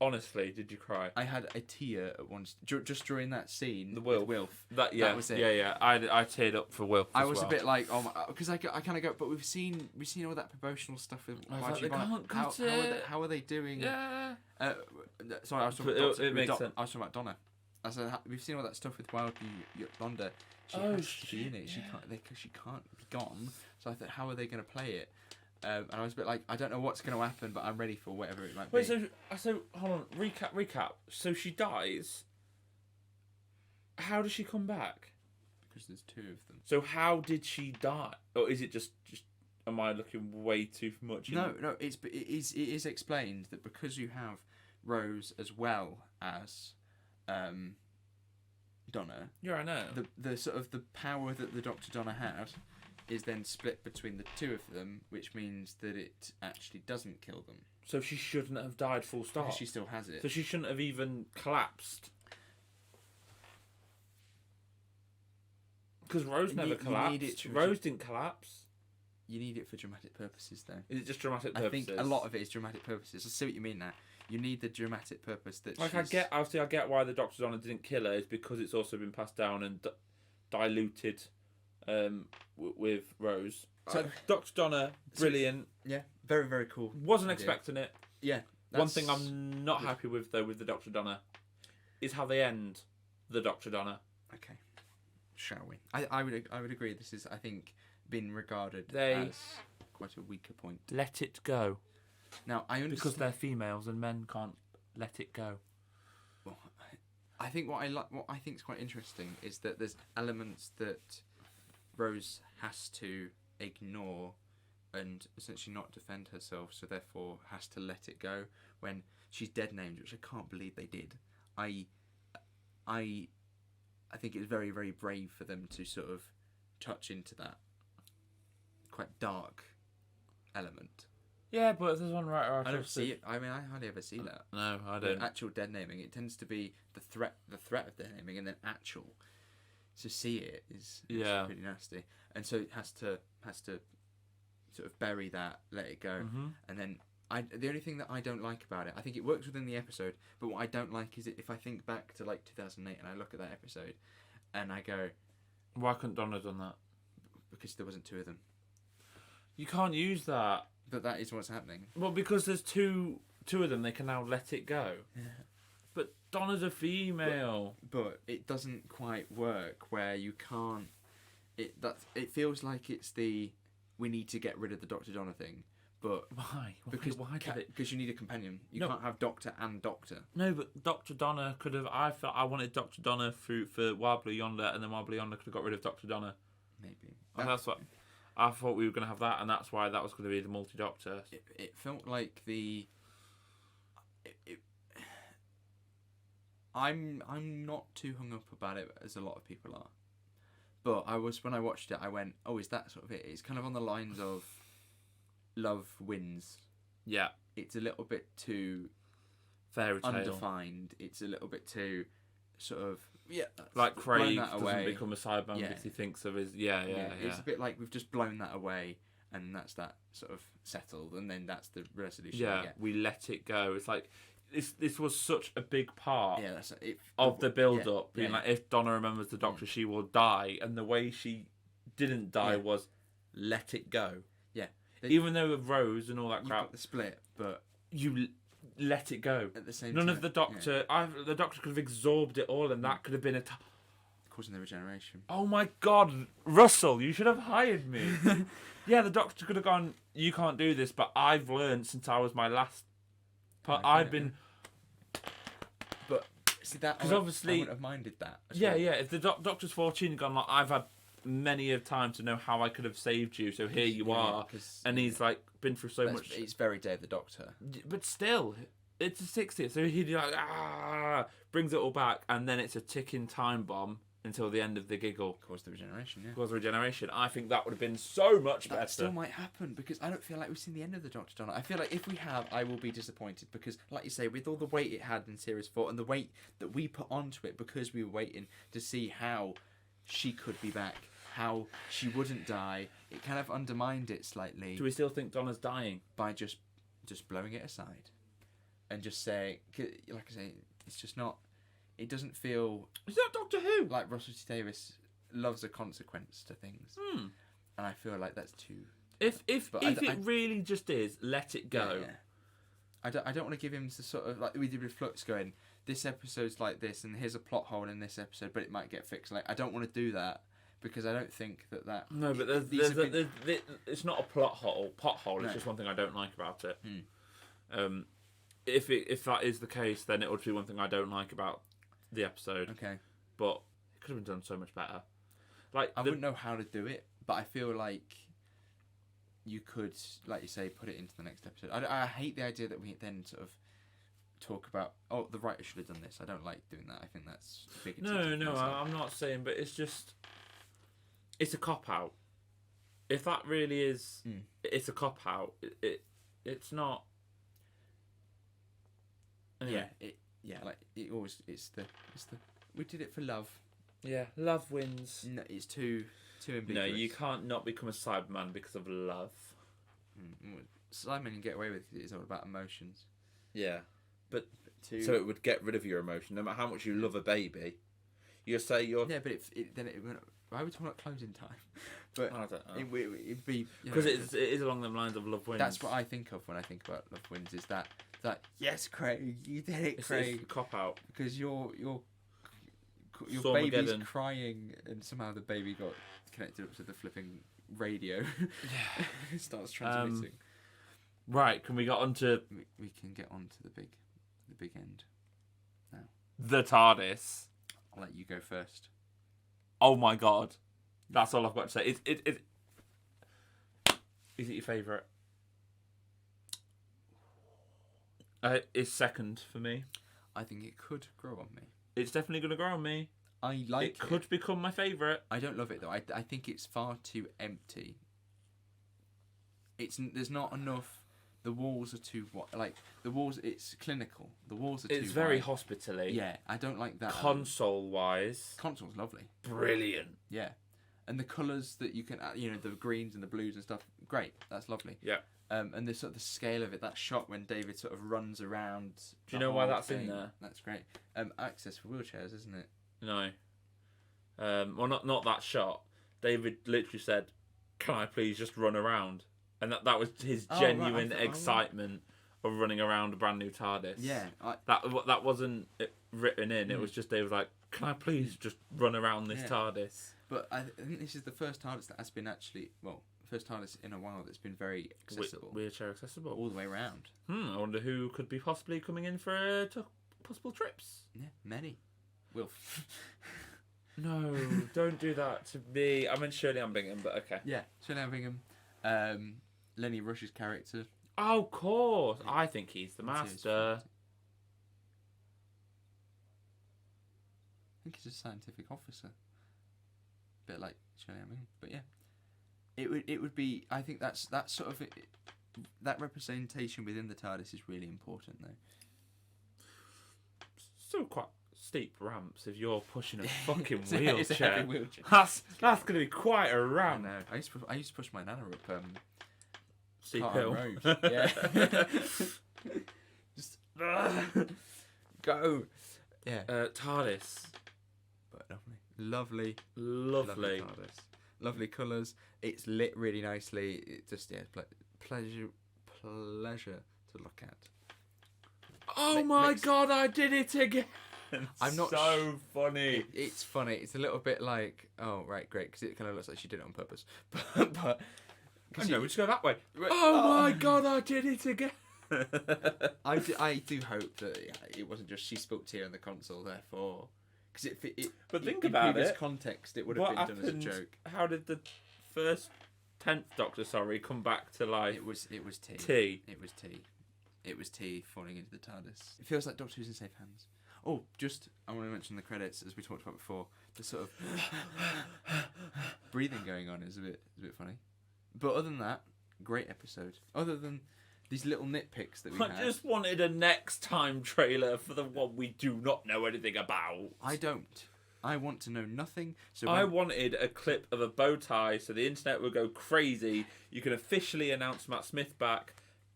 Honestly, did you cry? I had a tear at once, just during that scene. The Wilf. That was it. Yeah. I teared up for Wilf. I was a bit like, because I kind of go, but we've seen all that promotional stuff with. How are they doing? Yeah. Sorry, I was talking about Donna. I said we've seen all that stuff with Wildly Yolanda. She has to be in it. Yeah. She can't be gone. So I thought, how are they going to play it? And I was a bit like, I don't know what's going to happen, but I'm ready for whatever it might be. Wait, so hold on, recap. So she dies. How does she come back? Because there's two of them. So how did she die? Or is it just am I looking way too much? No, it is explained that because you have Rose as well as Donna. Yeah, I know. The sort of the power that the Dr. Donna had is then split between the two of them, which means that it actually doesn't kill them. So she shouldn't have died full stop. Because she still has it. So she shouldn't have even collapsed. Because Rose never collapsed. Rose didn't collapse. You need it for dramatic purposes, though. Is it just dramatic purposes? I think a lot of it is dramatic purposes. I see what you mean now. You need the dramatic purpose that I get why the Dr. Donna didn't kill her is because it's also been passed down and diluted with Rose. So Dr. Donna, brilliant. Yeah, very, very cool. Wasn't expecting it. Yeah. One thing I'm not happy with, though, with the Dr. Donna is how they end the Dr. Donna. Okay. Shall we? I would agree. This is, I think, been regarded as quite a weaker point. Let it go. Now I understand because they're females and men can't let it go. Well, I think what I think is quite interesting is that there's elements that Rose has to ignore and essentially not defend herself, so therefore has to let it go when she's dead named, which I can't believe they did. I think it's very, very brave for them to sort of touch into that quite dark element. Yeah, but there's one writer I don't see it. I mean, I hardly ever see that. No, I don't. Actual dead naming. It tends to be the threat of dead naming, and then actual. To see it is pretty nasty, and so it has to sort of bury that, let it go, and then the only thing that I don't like about it, I think it works within the episode, but what I don't like is if I think back to like 2008 and I look at that episode, and I go, why couldn't Donna have done that? Because there wasn't two of them. You can't use that. But that is what's happening. Well, because there's two of them, they can now let it go. Yeah. But Donna's a female. But it doesn't quite work where you can't. It feels like it's we need to get rid of the Dr. Donna thing. But why? Because you need a companion. You can't have Doctor and Doctor. No, but Dr. Donna could have. I felt I wanted Dr. Donna for Wobbly Yonder, and then Wobbly Yonder could have got rid of Dr. Donna. Maybe. And that's what. I thought we were going to have that, and that's why that was going to be the multi-doctor. It felt like I'm not too hung up about it as a lot of people are, but when I watched it, I went, oh, is that sort of it? It's kind of on the lines of love wins. Yeah. It's a little bit too fairy tale. Undefined. It's a little bit too sort of like Craig doesn't away. become a Cyberman because he thinks of his It's a bit like we've just blown that away, and that's that sort of settled, and then that's the resolution. Yeah, we let it go. It's like this was such a big part of the build up. Being like, if Donna remembers the Doctor, she will die, and the way she didn't die was let it go. Yeah, even though with Rose and all that crap, got the split, but you let it go. At the same None time, of the Doctor, the Doctor could have absorbed it all, and that could have been causing the regeneration. Oh my God, Russell, you should have hired me. Yeah, the Doctor could have gone, you can't do this, but I've learned since I was my last part. I've been. But see that because obviously I wouldn't have minded that. Yeah. If the Doctor's 14 and gone like, I've had many of time to know how I could have saved you, so here you are, and he's like been through so much. It's very Day of the Doctor, but still, it's a 60th, so he'd like brings it all back, and then it's a ticking time bomb until the end of the giggle. Cause the regeneration, Cause the regeneration. I think that would have been so much better. That still might happen, because I don't feel like we've seen the end of the Doctor Donna. I feel like if we have, I will be disappointed, because, like you say, with all the weight it had in Series 4 and the weight that we put onto it, because we were waiting to see how she could be back, how she wouldn't die, it kind of undermined it slightly. Do we still think Donna's dying? By just blowing it aside and just saying, like I say, it's just not. It doesn't feel. Is that Doctor Who? Like Russell T Davies loves a consequence to things, and I feel like that's too. If it really just is, let it go. Yeah. I don't want to give him the sort of like we did with Flux, going, this episode's like this, and here's a plot hole in this episode, but it might get fixed. Like, I don't want to do that, because I don't think that. No, but it's not a plot hole. It's just one thing I don't like about it. If that is the case, then it would be one thing I don't like about the episode. Okay. But it could have been done so much better. Like I wouldn't know how to do it, but I feel like you could, like you say, put it into the next episode. I hate the idea that we then sort of talk about, oh, the writer should have done this. I don't like doing that. I think that's big. No, I'm not saying, but it's just, it's a cop out. If that really is, it's a cop out. It's not. Anyway. Like it always. It's the. We did it for love. Yeah, love wins. No, it's too ambiguous. No, you can't not become a Cyberman because of love. Simon can get away with it. It's all about emotions. Yeah, but so it would get rid of your emotion, no matter how much you love a baby. You say you're. Yeah, but then it went. Why are we talking about closing time? But I don't know. It'd be because it is along the lines of love wins. That's what I think of when I think about love wins. Is that yes, Craig, you did it, Craig. It's a cop out because your baby's crying, and somehow the baby got connected up to the flipping radio. Yeah, it starts transmitting. Right, can we get on to? We can get on to the big end now. The TARDIS. I'll let you go first. Oh my God, that's all I've got to say. Is it your favourite? It's second for me. I think it could grow on me. It's definitely going to grow on me. I like it. It could become my favourite. I don't love it though. I think it's far too empty. There's not enough. The walls are too the walls. It's clinical. The walls are too. It's very hospitally. Yeah, I don't like that. Console-wise, console's lovely. Brilliant. Yeah, and the colours that you can add, the greens and the blues and stuff. Great, that's lovely. Yeah. And the sort of the scale of it, that shot when David sort of runs around. Do you know why that's in there? That's great. Access for wheelchairs, isn't it? No. Well, not that shot. David literally said, "Can I please just run around?" And that was his genuine excitement of running around a brand new TARDIS. Yeah. That wasn't written in. It was just David was like, "Can I please just run around this TARDIS?" But I think this is the first TARDIS that has been first TARDIS in a while that's been very accessible. Wheelchair accessible. All the way around. I wonder who could be possibly coming in for possible trips. Yeah, many. Will. No, don't do that to me. I meant Shirley Ann Bingham, but okay. Yeah, Shirley Ann Bingham. Lenny Rush's character. Oh, of course. I think he's the master. think he's a scientific officer. Bit like Shelley Moon, but yeah, it would be. I think that's sort of that representation within the TARDIS is really important, though. Still quite steep ramps if you're pushing a fucking It's a wheelchair. heavy wheelchair. That's going to be quite a I ramp. know. I used to push my nana up Steep Carlton hill. Road. Yeah. Just go. Yeah. TARDIS. But lovely. Lovely. TARDIS. Lovely colours. It's lit really nicely. It just pleasure to look at. Oh my god! I did it again. I'm not so funny. It's funny. It's a little bit like, oh right, great, because it kind of looks like she did it on purpose. but Oh, no, we just go that way. Oh my god! I did it again. I do hope that it wasn't just she spilled tea on the console, therefore. Because But think in about previous it. context, it would have been done as a joke. How did the first 10th Doctor, come back to life? It was tea. Tea. It was tea. It was tea falling into the TARDIS. It feels like Doctor Who's in safe hands. Oh, I want to mention the credits, as we talked about before. The sort of breathing going on is a bit funny. But other than that, great episode. Other than these little nitpicks that we had. I just wanted a next time trailer for the one we do not know anything about. I don't. I want to know nothing. So I wanted a clip of a bow tie so the internet would go crazy. You can officially announce Matt Smith back.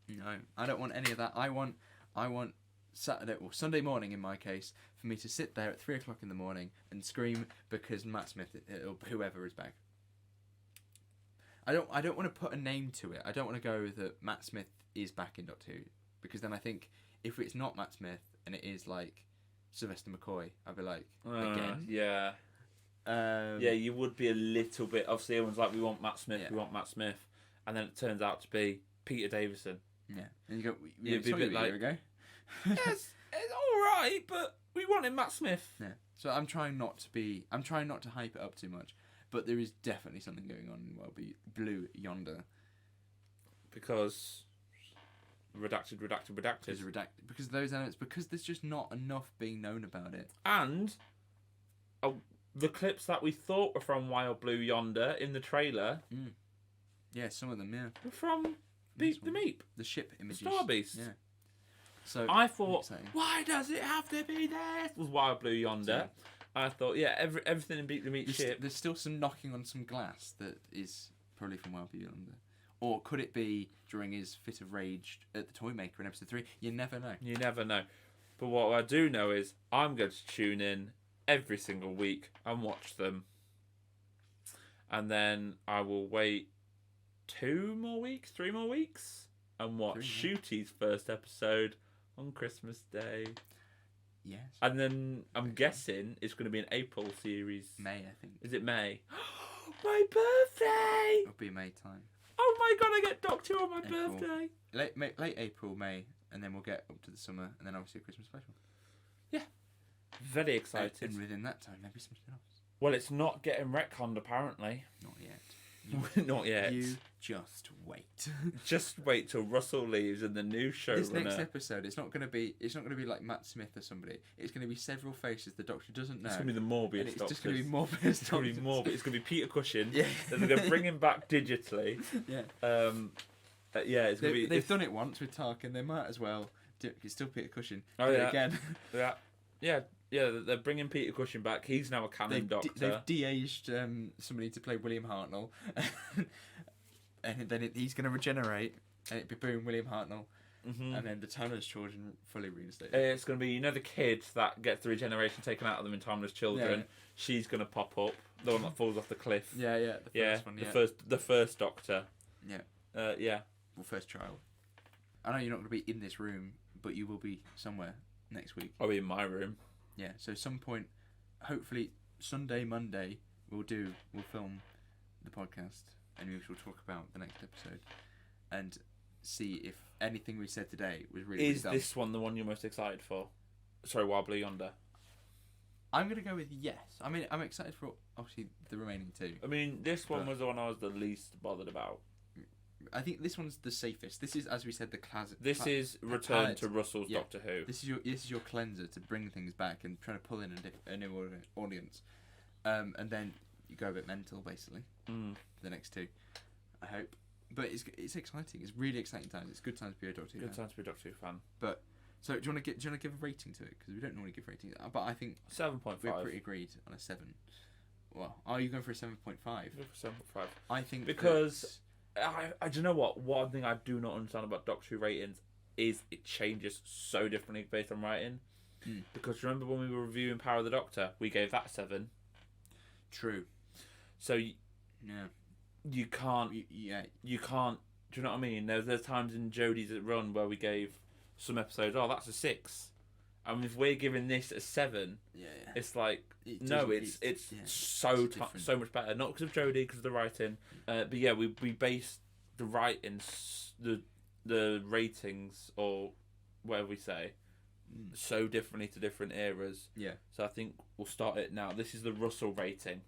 No, I don't want any of that. I want Saturday or Sunday morning in my case for me to sit there at 3:00 in the morning and scream because Matt Smith or whoever is back. I don't want to put a name to it. I don't want to go that Matt Smith is back in Doctor Who, because then I think if it's not Matt Smith and it is like Sylvester McCoy, I'd be like, again? Yeah. Yeah, you would be a little bit. Obviously, everyone's like, we want Matt Smith, Yeah. we want Matt Smith. And then it turns out to be Peter Davison. Yeah. And you go, You'd be a bit like, year ago. yes, it's alright, but we wanted Matt Smith. Yeah. So I'm trying not to hype it up too much. But there is definitely something going on in Blue Yonder. Because redacted. Because of those elements, because there's just not enough being known about it. And the clips that we thought were from Wild Blue Yonder in the trailer. Yeah, some of them, yeah. Were from Beep the Meep. The ship images. Star Beast. Yeah. So I thought, exciting. why does it have to be this? Was Wild Blue Yonder. Yeah. I thought, yeah, everything in Beep the Meep ship. There's still some knocking on some glass that is probably from Wild Blue Yonder. Or could it be during his fit of rage at the Toymaker in episode 3? You never know. You never know. But what I do know is I'm going to tune in every single week and watch them. And then I will wait 3 more weeks, and watch Shooty's first episode on Christmas Day. Yes. And then I'm guessing it's going to be an April series. May, I think. Is it May? My birthday! It'll be May time. Oh my god, I get Doctor on my April. birthday. Late April, May, and then we'll get up to the summer, and then obviously a Christmas special. Yeah. Very excited. And within that time, maybe some spin-offs. Well, it's not getting retconned, apparently. Not yet. Not yet. You just wait. Just wait till Russell leaves and the new showrunner. This next episode, it's not going to be like Matt Smith or somebody. It's going to be several faces the Doctor doesn't know. It's going to be the Morbius. And it's Doctors. just going to be Morbius. It's going to be Morbius. It's going to be Peter Cushing. Yeah. Then they're going to bring him back digitally. Yeah. Yeah, it's going to be. They've done it once with Tarkin. They might as well do it. It's still Peter Cushing. Oh do yeah. It again. Yeah. Yeah, they're bringing Peter Cushing back. He's now a canon Doctor. They've de-aged somebody to play William Hartnell, and then he's going to regenerate, and it'd be boom, William Hartnell, and then the Timeless Children fully reinstated. It's going to be, the kid that gets the regeneration taken out of them in Timeless Children. Yeah. She's She's going to pop up, the one that falls off the cliff. Yeah, the first one. Yeah, the first Doctor. Yeah. Yeah. Well, first child. I know you're not going to be in this room, but you will be somewhere next week. I'll be in my room. Yeah, so some point, hopefully Sunday, Monday, we'll film the podcast, and we shall talk about the next episode, and see if anything we said today was really Is dumb. this one the one you're most excited for? Sorry, Wild Blue Yonder. I'm going to go with yes. I mean, I'm excited for, obviously, the remaining two. I mean, this one was the one I was the least bothered about. I think this one's the safest. This is, as we said, the classic. This is return to Russell's Doctor Who. This is your cleanser to bring things back and try to pull in a new audience, and then you go a bit mental basically for the next two. I hope, but it's exciting. It's really exciting times. It's good time to be a Doctor Who fan. Good time to be a Doctor Who fan. But so do you want to give a rating to it, because we don't normally give ratings, but I think 7.5. we're pretty agreed on a 7. Well, are you going for a 7.5? Go for 7.5. I think because I do you know what? One thing I do not understand about Doctor Who ratings is it changes so differently based on writing. Because remember when we were reviewing Power of the Doctor, we gave that 7. True. So you can't. You can't. Do you know what I mean? There's times in Jodie's run where we gave some episodes. Oh, that's a 6. And if we're giving this a 7, it's like it's so much better. Not because of Jodie, because of the writing. But yeah, we based the writings, the ratings, or whatever we say, so differently to different eras. Yeah. So I think we'll start it now. This is the Russell rating.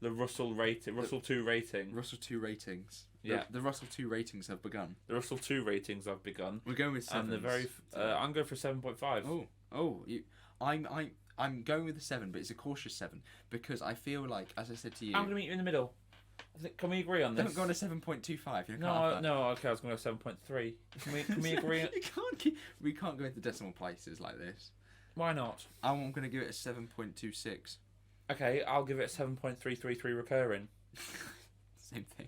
The Russell rating. Russell 2 rating. Russell 2 ratings. Yeah. The Russell 2 ratings have begun. The Russell 2 ratings have begun. We're going with 7. And I'm going for 7.5. I'm going with the 7, but it's a cautious 7 because I feel like, as I said to you, I'm going to meet you in the middle. Can we agree on this? Don't go on a 7.25. No. Okay, I was going to go 7.3. Can we agree? We can't go into decimal places like this. Why not? I'm going to give it a 7.26. Okay, I'll give it a 7.333 recurring. Same thing.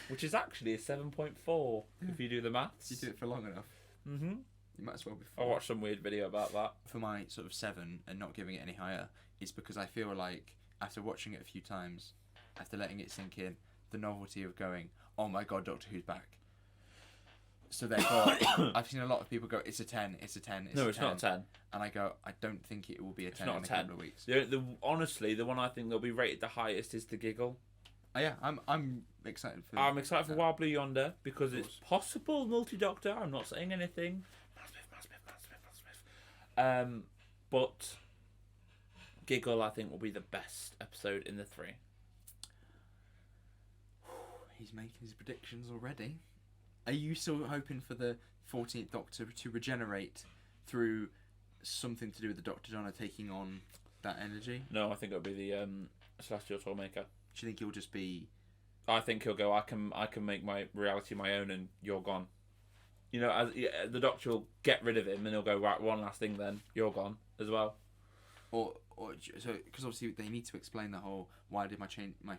Which is actually a 7.4 if you do the maths. You do it for long enough. Mm-hmm. You might as well be. I watched some weird video about that. For my sort of 7 and not giving it any higher is because I feel like after watching it a few times, after letting it sink in, the novelty of going, oh my god, Doctor Who's back. So therefore, I've seen a lot of people go, it's a 10, it's a 10, No, it's not a 10. And I go, I don't think it will be a 10 in a couple of weeks. Honestly, the one I think they'll be rated the highest is the Giggle. Oh yeah, I'm excited for. I'm excited for Wild Blue Yonder because it's possible multi-Doctor. I'm not saying anything. But Giggle, I think, will be the best episode in the 3. He's making his predictions already. Are you still hoping for the 14th Doctor to regenerate through something to do with the Dr. Donna taking on that energy? No, I think it'll be the Celestial Toymaker. Do you think he'll just be? I think he'll go. I can make my reality my own, and you're gone. You know, the Doctor will get rid of him, and he'll go, right, one last thing. Then you're gone as well. Or so because obviously they need to explain the whole why did my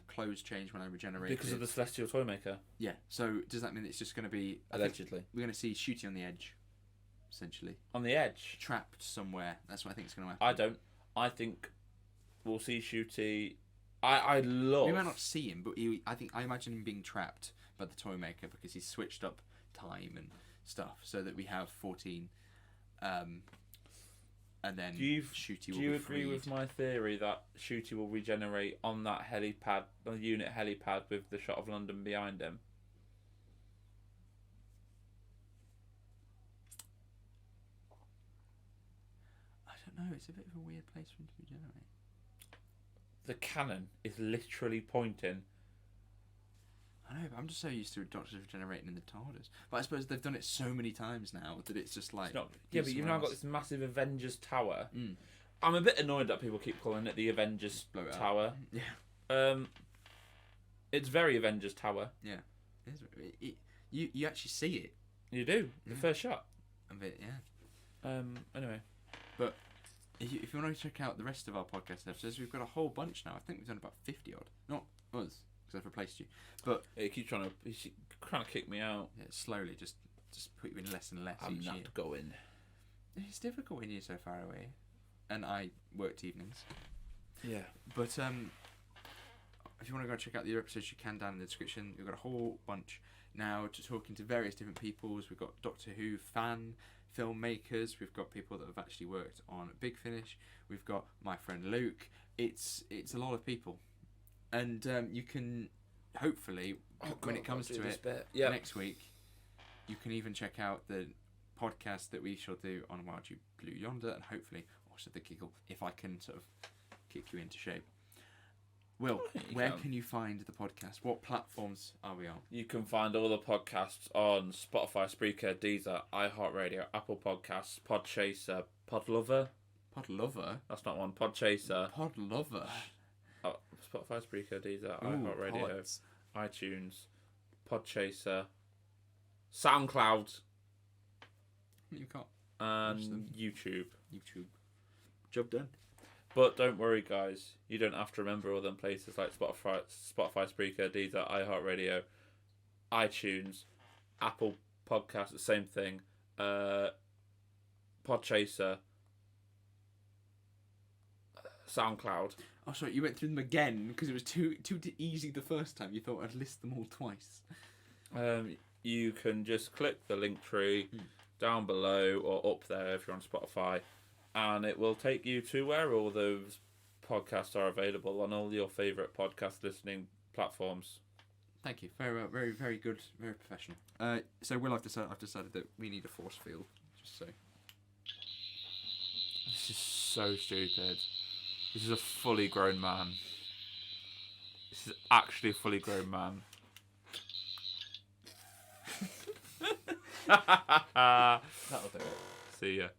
clothes change when I regenerated? Because of the Celestial Toymaker. Yeah. So does that mean it's just going to be allegedly? We're going to see Shooty on the edge, essentially. On the edge. Trapped somewhere. That's what I think is going to happen. I think we'll see Shooty. I love. We might not see him, but I imagine him being trapped by the Toymaker because he's switched up time and stuff, so that we have 14, and then Shooty will be freed. Do you agree with my theory that Shooty will regenerate on that helipad, the unit helipad, with the shot of London behind him? I don't know. It's a bit of a weird place for him to regenerate. The cannon is literally pointing. I know, but I'm just so used to Doctors regenerating in the TARDIS. But I suppose they've done it so many times now that it's just like... But you've now got this massive Avengers Tower. I'm a bit annoyed that people keep calling it the Avengers Tower. Yeah. It's very Avengers Tower. Yeah. You actually see it. You do. The first shot. A bit, yeah. Anyway. But... If you want to check out the rest of our podcast episodes, we've got a whole bunch now. I think we've done about 50 odd. Not us, because I've replaced you. But he keeps trying to kick me out. Yeah, slowly, just put you in less and less each year. I'm not going. It's difficult when you're so far away, and I worked evenings. Yeah. But if you want to go check out the other episodes, you can down in the description. We've got a whole bunch now to talking to various different peoples. We've got Doctor Who fan filmmakers, we've got people that have actually worked on Big Finish, we've got my friend Luke. It's a lot of people, and you can hopefully when it comes to it next week, you can even check out the podcast that we shall do on Wild Blue Yonder, and hopefully also the Giggle if I can sort of kick you into shape. Will, where can you find the podcast? What platforms are we on? You can find all the podcasts on Spotify, Spreaker, Deezer, iHeartRadio, Apple Podcasts, Podchaser, Podlover. Podlover? That's not one. Podchaser. Podlover? Oh, Spotify, Spreaker, Deezer, iHeartRadio, iTunes, Podchaser, SoundCloud, You can't. and YouTube. Job done. But don't worry, guys. You don't have to remember all them places like Spotify, Spreaker, Deezer, iHeartRadio, iTunes, Apple Podcasts, the same thing. Podchaser, SoundCloud. Oh, sorry, you went through them again because it was too easy the first time. You thought I'd list them all twice. You can just click the link tree down below or up there if you're on Spotify, and it will take you to where all those podcasts are available on all your favourite podcast listening platforms. Thank you. Very, very, very good. Very professional. So Will, I've decided that we need a force field. Just so. This is so stupid. This is a fully grown man. This is actually a fully grown man. That'll do it. See ya.